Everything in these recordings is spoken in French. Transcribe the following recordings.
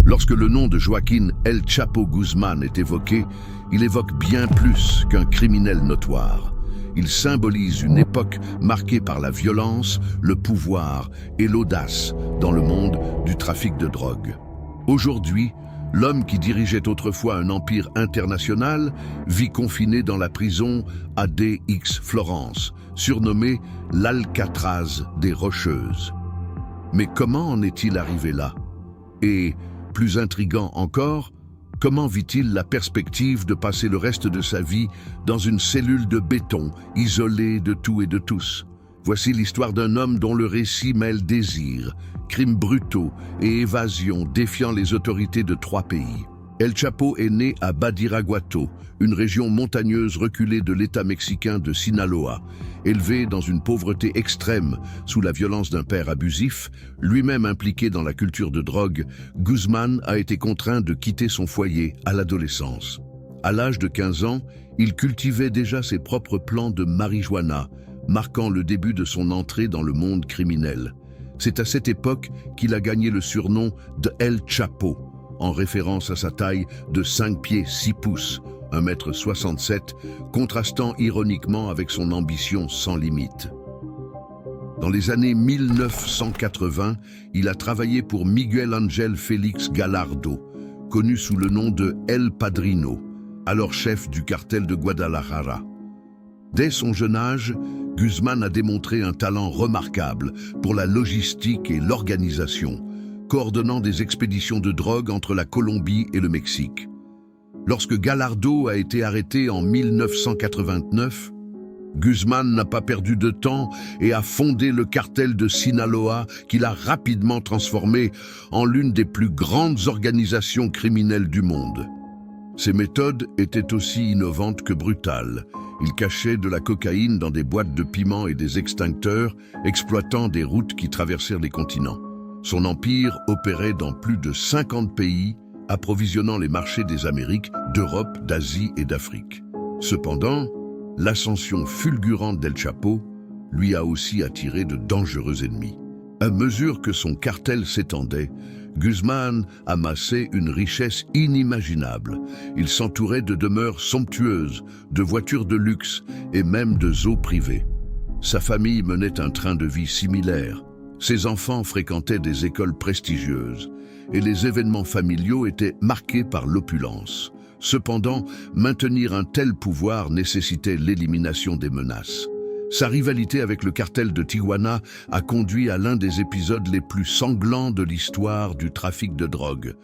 Lorsque le nom de Joaquín El Chapo Guzmán est évoqué, il évoque bien plus qu'un criminel notoire. Il symbolise une époque marquée par la violence, le pouvoir et l'audace dans le monde du trafic de drogue. Aujourd'hui, l'homme qui dirigeait autrefois un empire international vit confiné dans la prison ADX Florence, surnommée l'Alcatraz des Rocheuses. Mais comment en est-il arrivé là? Et, plus intriguant encore, comment vit-il la perspective de passer le reste de sa vie dans une cellule de béton, isolée de tout et de tous? Voici l'histoire d'un homme dont le récit mêle désir, crimes brutaux et évasion défiant les autorités de 3 pays. El Chapo est né à Badiraguato, une région montagneuse reculée de l'État mexicain de Sinaloa. Élevé dans une pauvreté extrême sous la violence d'un père abusif, lui-même impliqué dans la culture de drogue, Guzmán a été contraint de quitter son foyer à l'adolescence. À l'âge de 15 ans, il cultivait déjà ses propres plants de marijuana, marquant le début de son entrée dans le monde criminel. C'est à cette époque qu'il a gagné le surnom de El Chapo, en référence à sa taille de 5 pieds 6 pouces, 1,67 m, contrastant ironiquement avec son ambition sans limite. Dans les années 1980, il a travaillé pour Miguel Ángel Félix Gallardo, connu sous le nom de El Padrino, alors chef du cartel de Guadalajara. Dès son jeune âge, Guzmán a démontré un talent remarquable pour la logistique et l'organisation, coordonnant des expéditions de drogue entre la Colombie et le Mexique. Lorsque Gallardo a été arrêté en 1989, Guzmán n'a pas perdu de temps et a fondé le cartel de Sinaloa qu'il a rapidement transformé en l'une des plus grandes organisations criminelles du monde. Ses méthodes étaient aussi innovantes que brutales. Il cachait de la cocaïne dans des boîtes de piments et des extincteurs, exploitant des routes qui traversèrent les continents. Son empire opérait dans plus de 50 pays, approvisionnant les marchés des Amériques, d'Europe, d'Asie et d'Afrique. Cependant, l'ascension fulgurante d'El Chapo lui a aussi attiré de dangereux ennemis. À mesure que son cartel s'étendait, Guzmán amassait une richesse inimaginable. Il s'entourait de demeures somptueuses, de voitures de luxe et même de zoos privés. Sa famille menait un train de vie similaire. Ses enfants fréquentaient des écoles prestigieuses et les événements familiaux étaient marqués par l'opulence. Cependant, maintenir un tel pouvoir nécessitait l'élimination des menaces. Sa rivalité avec le cartel de Tijuana a conduit à l'un des épisodes les plus sanglants de l'histoire du trafic de drogue.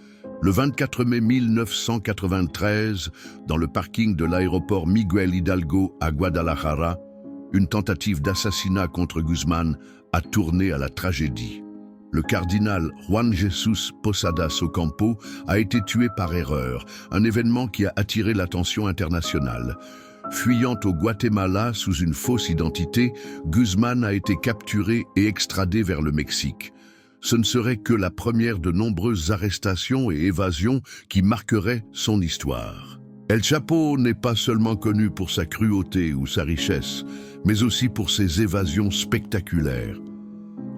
Le 24 mai 1993, dans le parking de l'aéroport Miguel Hidalgo à Guadalajara, une tentative d'assassinat contre Guzmán a tourné à la tragédie. Le cardinal Juan Jesús Posadas Ocampo a été tué par erreur, un événement qui a attiré l'attention internationale. Fuyant au Guatemala sous une fausse identité, Guzmán a été capturé et extradé vers le Mexique. Ce ne serait que la première de nombreuses arrestations et évasions qui marqueraient son histoire. El Chapo n'est pas seulement connu pour sa cruauté ou sa richesse, mais aussi pour ses évasions spectaculaires.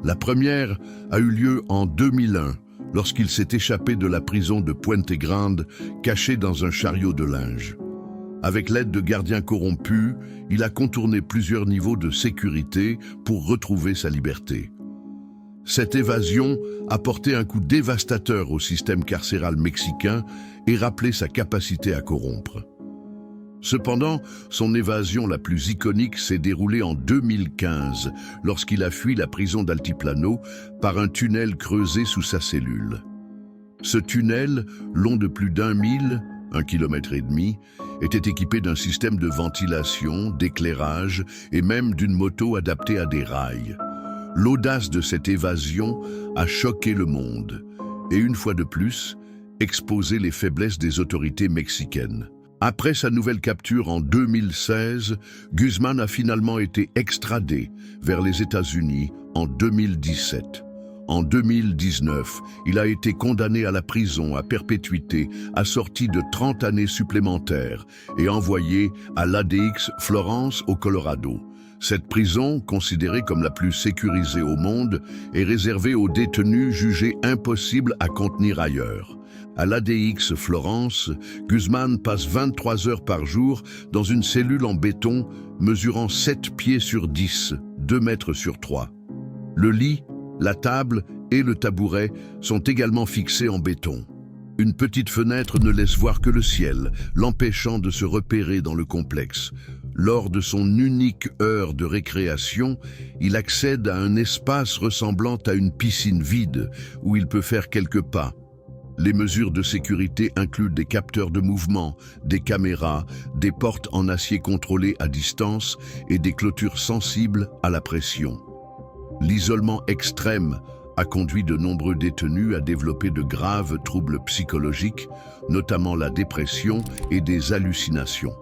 La première a eu lieu en 2001, lorsqu'il s'est échappé de la prison de Puente Grande, caché dans un chariot de linge. Avec l'aide de gardiens corrompus, il a contourné plusieurs niveaux de sécurité pour retrouver sa liberté. Cette évasion a porté un coup dévastateur au système carcéral mexicain et rappelé sa capacité à corrompre. Cependant, son évasion la plus iconique s'est déroulée en 2015, lorsqu'il a fui la prison d'Altiplano par un tunnel creusé sous sa cellule. Ce tunnel, long de plus d'1 mille, 1,5 km, était équipé d'un système de ventilation, d'éclairage et même d'une moto adaptée à des rails. L'audace de cette évasion a choqué le monde et, une fois de plus, exposé les faiblesses des autorités mexicaines. Après sa nouvelle capture en 2016, Guzmán a finalement été extradé vers les États-Unis en 2017. En 2019, il a été condamné à la prison à perpétuité, assorti de 30 années supplémentaires et envoyé à l'ADX Florence au Colorado. Cette prison, considérée comme la plus sécurisée au monde, est réservée aux détenus jugés impossibles à contenir ailleurs. À l'ADX Florence, Guzman passe 23 heures par jour dans une cellule en béton mesurant 7 pieds sur 10, 2 mètres sur 3. Le lit, la table et le tabouret sont également fixés en béton. Une petite fenêtre ne laisse voir que le ciel, l'empêchant de se repérer dans le complexe. Lors de son unique heure de récréation, il accède à un espace ressemblant à une piscine vide où il peut faire quelques pas. Les mesures de sécurité incluent des capteurs de mouvement, des caméras, des portes en acier contrôlées à distance et des clôtures sensibles à la pression. L'isolement extrême a conduit de nombreux détenus à développer de graves troubles psychologiques, notamment la dépression et des hallucinations.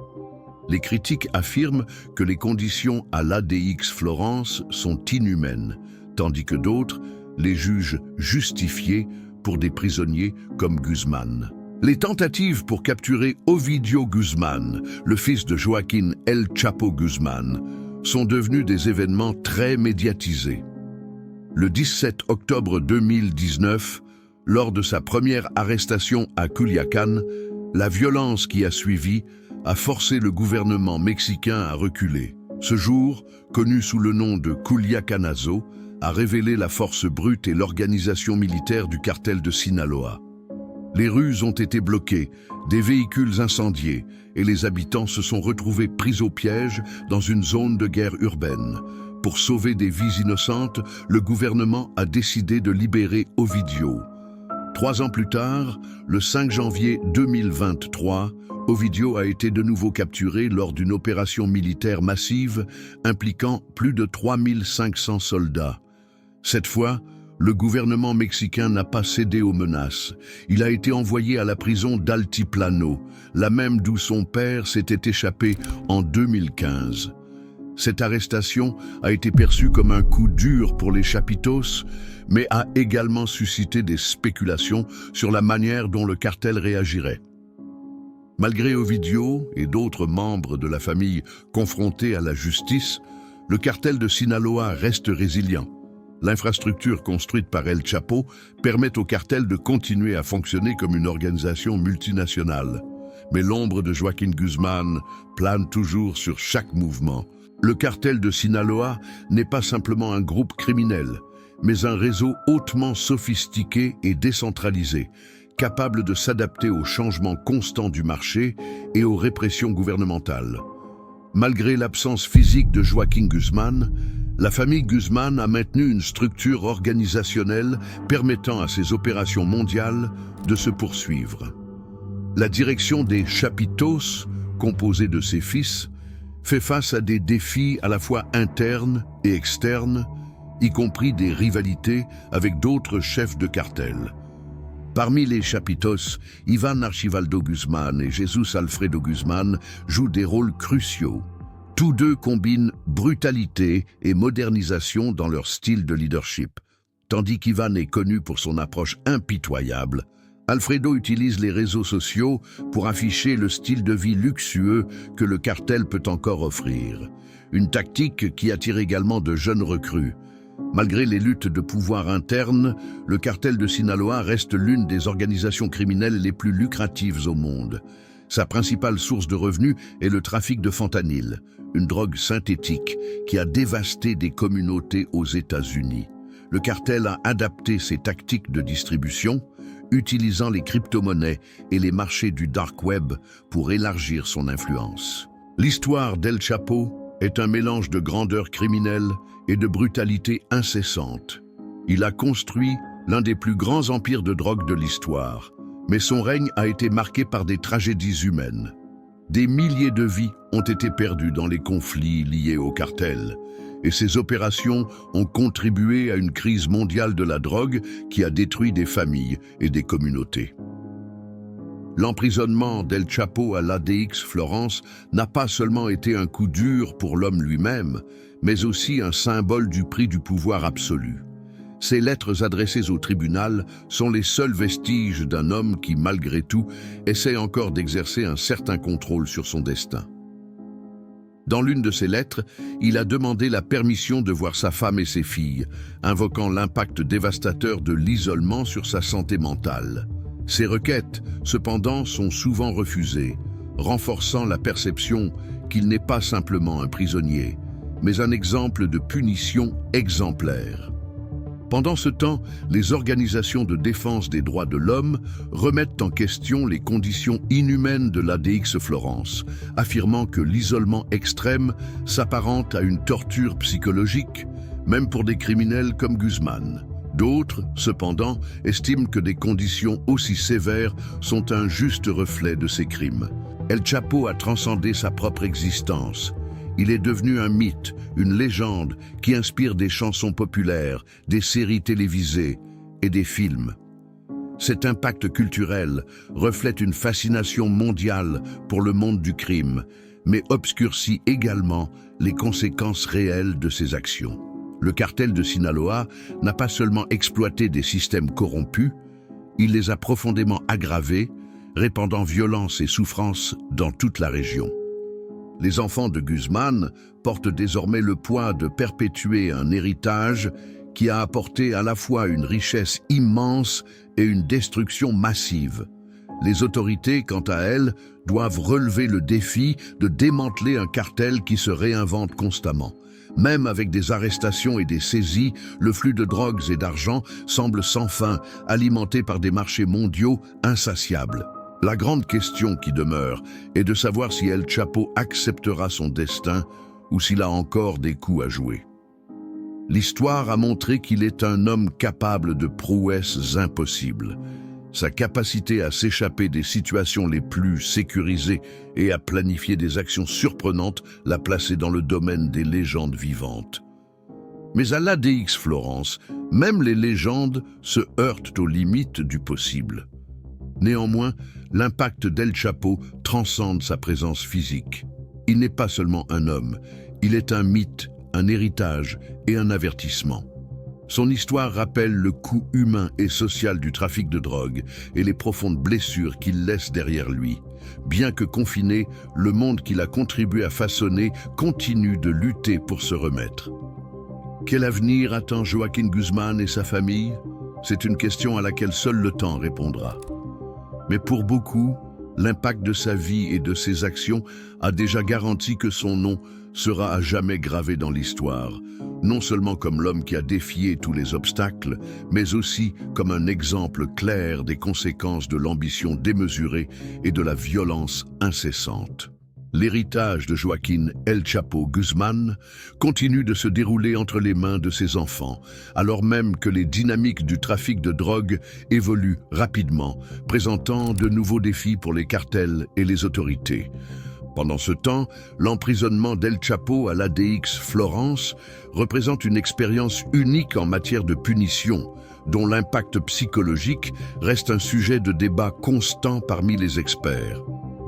Les critiques affirment que les conditions à l'ADX Florence sont inhumaines, tandis que d'autres les jugent justifiées pour des prisonniers comme Guzman. Les tentatives pour capturer Ovidio Guzman, le fils de Joaquín El Chapo Guzman, sont devenues des événements très médiatisés. Le 17 octobre 2019, lors de sa première arrestation à Culiacán, la violence qui a suivi a forcé le gouvernement mexicain à reculer. Ce jour, connu sous le nom de Culiacanazo, a révélé la force brute et l'organisation militaire du cartel de Sinaloa. Les rues ont été bloquées, des véhicules incendiés, et les habitants se sont retrouvés pris au piège dans une zone de guerre urbaine. Pour sauver des vies innocentes, le gouvernement a décidé de libérer Ovidio. 3 ans plus tard, le 5 janvier 2023, Ovidio a été de nouveau capturé lors d'une opération militaire massive impliquant plus de 3500 soldats. Cette fois, le gouvernement mexicain n'a pas cédé aux menaces. Il a été envoyé à la prison d'Altiplano, la même d'où son père s'était échappé en 2015. Cette arrestation a été perçue comme un coup dur pour les Chapitos, mais a également suscité des spéculations sur la manière dont le cartel réagirait. Malgré Ovidio et d'autres membres de la famille confrontés à la justice, le cartel de Sinaloa reste résilient. L'infrastructure construite par El Chapo permet au cartel de continuer à fonctionner comme une organisation multinationale. Mais l'ombre de Joaquín Guzman plane toujours sur chaque mouvement. Le cartel de Sinaloa n'est pas simplement un groupe criminel, mais un réseau hautement sophistiqué et décentralisé, capable de s'adapter aux changements constants du marché et aux répressions gouvernementales. Malgré l'absence physique de Joaquín Guzman, la famille Guzman a maintenu une structure organisationnelle permettant à ses opérations mondiales de se poursuivre. La direction des Chapitos, composée de ses fils, fait face à des défis à la fois internes et externes, y compris des rivalités avec d'autres chefs de cartel. Parmi les Chapitos, Iván Archibaldo Guzmán et Jesús Alfredo Guzmán jouent des rôles cruciaux. Tous deux combinent brutalité et modernisation dans leur style de leadership. Tandis qu'Iván est connu pour son approche impitoyable, Alfredo utilise les réseaux sociaux pour afficher le style de vie luxueux que le cartel peut encore offrir. Une tactique qui attire également de jeunes recrues. Malgré les luttes de pouvoir internes, le cartel de Sinaloa reste l'une des organisations criminelles les plus lucratives au monde. Sa principale source de revenus est le trafic de fentanyl, une drogue synthétique qui a dévasté des communautés aux États-Unis. Le cartel a adapté ses tactiques de distribution, utilisant les crypto-monnaies et les marchés du dark web pour élargir son influence. L'histoire d'El Chapo est un mélange de grandeur criminelle et de brutalité incessante. Il a construit l'un des plus grands empires de drogue de l'histoire, mais son règne a été marqué par des tragédies humaines. Des milliers de vies ont été perdues dans les conflits liés au cartel, et ces opérations ont contribué à une crise mondiale de la drogue qui a détruit des familles et des communautés. L'emprisonnement d'El Chapo à l'ADX Florence n'a pas seulement été un coup dur pour l'homme lui-même, mais aussi un symbole du prix du pouvoir absolu. Ces lettres adressées au tribunal sont les seuls vestiges d'un homme qui, malgré tout, essaie encore d'exercer un certain contrôle sur son destin. Dans l'une de ses lettres, il a demandé la permission de voir sa femme et ses filles, invoquant l'impact dévastateur de l'isolement sur sa santé mentale. Ces requêtes, cependant, sont souvent refusées, renforçant la perception qu'il n'est pas simplement un prisonnier, mais un exemple de punition exemplaire. Pendant ce temps, les organisations de défense des droits de l'homme remettent en question les conditions inhumaines de l'ADX Florence, affirmant que l'isolement extrême s'apparente à une torture psychologique, même pour des criminels comme Guzman. D'autres, cependant, estiment que des conditions aussi sévères sont un juste reflet de ces crimes. El Chapo a transcendé sa propre existence. Il est devenu un mythe, une légende qui inspire des chansons populaires, des séries télévisées et des films. Cet impact culturel reflète une fascination mondiale pour le monde du crime, mais obscurcit également les conséquences réelles de ses actions. Le cartel de Sinaloa n'a pas seulement exploité des systèmes corrompus, il les a profondément aggravés, répandant violence et souffrance dans toute la région. Les enfants de Guzman portent désormais le poids de perpétuer un héritage qui a apporté à la fois une richesse immense et une destruction massive. Les autorités, quant à elles, doivent relever le défi de démanteler un cartel qui se réinvente constamment. Même avec des arrestations et des saisies, le flux de drogues et d'argent semble sans fin, alimenté par des marchés mondiaux insatiables. La grande question qui demeure est de savoir si El Chapo acceptera son destin ou s'il a encore des coups à jouer. L'histoire a montré qu'il est un homme capable de prouesses impossibles. Sa capacité à s'échapper des situations les plus sécurisées et à planifier des actions surprenantes l'a placé dans le domaine des légendes vivantes. Mais à l'ADX Florence, même les légendes se heurtent aux limites du possible. Néanmoins, l'impact d'El Chapo transcende sa présence physique. Il n'est pas seulement un homme, il est un mythe, un héritage et un avertissement. Son histoire rappelle le coût humain et social du trafic de drogue et les profondes blessures qu'il laisse derrière lui. Bien que confiné, le monde qu'il a contribué à façonner continue de lutter pour se remettre. Quel avenir attend Joaquín Guzman et sa famille? C'est une question à laquelle seul le temps répondra. Mais pour beaucoup, l'impact de sa vie et de ses actions a déjà garanti que son nom sera à jamais gravé dans l'histoire, non seulement comme l'homme qui a défié tous les obstacles, mais aussi comme un exemple clair des conséquences de l'ambition démesurée et de la violence incessante. L'héritage de Joaquín El Chapo Guzman continue de se dérouler entre les mains de ses enfants, alors même que les dynamiques du trafic de drogue évoluent rapidement, présentant de nouveaux défis pour les cartels et les autorités. Pendant ce temps, l'emprisonnement d'El Chapo à l'ADX Florence représente une expérience unique en matière de punition, dont l'impact psychologique reste un sujet de débat constant parmi les experts.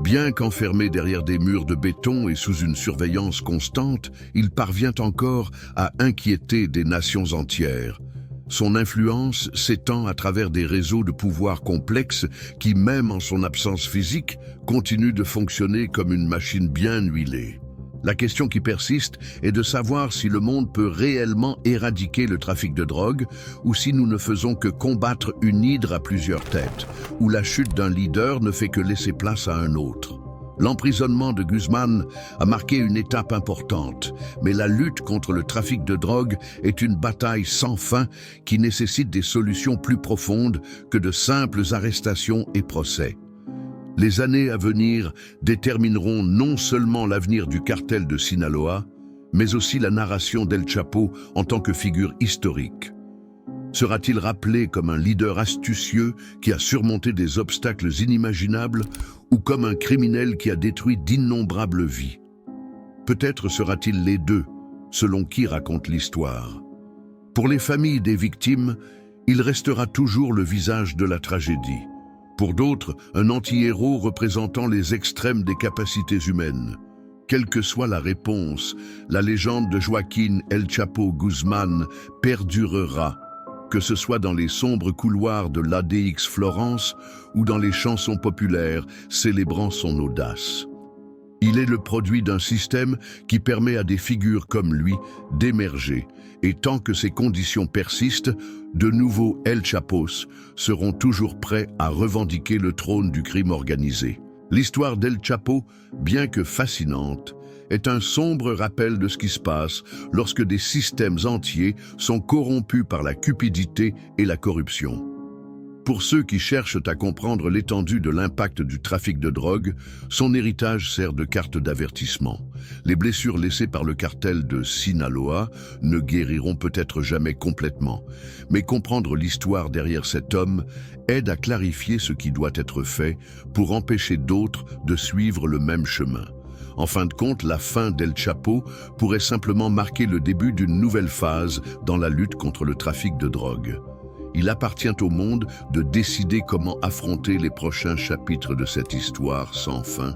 Bien qu'enfermé derrière des murs de béton et sous une surveillance constante, il parvient encore à inquiéter des nations entières. Son influence s'étend à travers des réseaux de pouvoir complexes qui, même en son absence physique, continuent de fonctionner comme une machine bien huilée. La question qui persiste est de savoir si le monde peut réellement éradiquer le trafic de drogue ou si nous ne faisons que combattre une hydre à plusieurs têtes, où la chute d'un leader ne fait que laisser place à un autre. L'emprisonnement de Guzman a marqué une étape importante, mais la lutte contre le trafic de drogue est une bataille sans fin qui nécessite des solutions plus profondes que de simples arrestations et procès. Les années à venir détermineront non seulement l'avenir du cartel de Sinaloa, mais aussi la narration d'El Chapo en tant que figure historique. Sera-t-il rappelé comme un leader astucieux qui a surmonté des obstacles inimaginables ou comme un criminel qui a détruit d'innombrables vies? Peut-être sera-t-il les deux, selon qui raconte l'histoire. Pour les familles des victimes, il restera toujours le visage de la tragédie. Pour d'autres, un anti-héros représentant les extrêmes des capacités humaines. Quelle que soit la réponse, la légende de Joaquín El Chapo Guzman perdurera, que ce soit dans les sombres couloirs de l'ADX Florence ou dans les chansons populaires célébrant son audace. Il est le produit d'un système qui permet à des figures comme lui d'émerger, et tant que ces conditions persistent, de nouveaux El Chapos seront toujours prêts à revendiquer le trône du crime organisé. L'histoire d'El Chapo, bien que fascinante, est un sombre rappel de ce qui se passe lorsque des systèmes entiers sont corrompus par la cupidité et la corruption. Pour ceux qui cherchent à comprendre l'étendue de l'impact du trafic de drogue, son héritage sert de carte d'avertissement. Les blessures laissées par le cartel de Sinaloa ne guériront peut-être jamais complètement, mais comprendre l'histoire derrière cet homme aide à clarifier ce qui doit être fait pour empêcher d'autres de suivre le même chemin. En fin de compte, la fin d'El Chapo pourrait simplement marquer le début d'une nouvelle phase dans la lutte contre le trafic de drogue. Il appartient au monde de décider comment affronter les prochains chapitres de cette histoire sans fin.